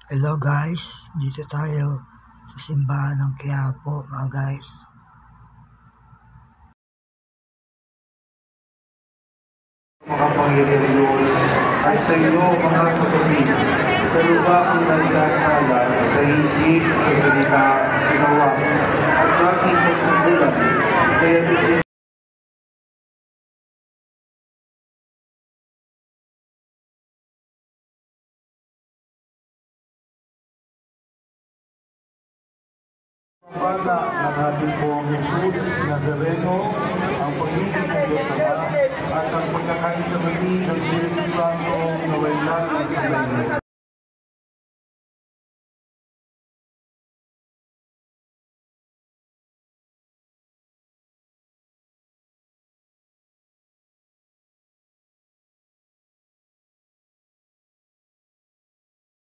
Hello guys, dito tayo sa simbahan ng Quiapo mga guys. Makapangyarihan Diyos ay sa iyo mga kapatid, pero ba ang nagkasala sa isip, sa salita, ginawa, at sa aking pagkukulang, kaya isip pala ng ating pong Jesus Nazareno, ang pagiging ng Diyos Ama, at ang pagkakaisa ng Espiritu Santo na wala ng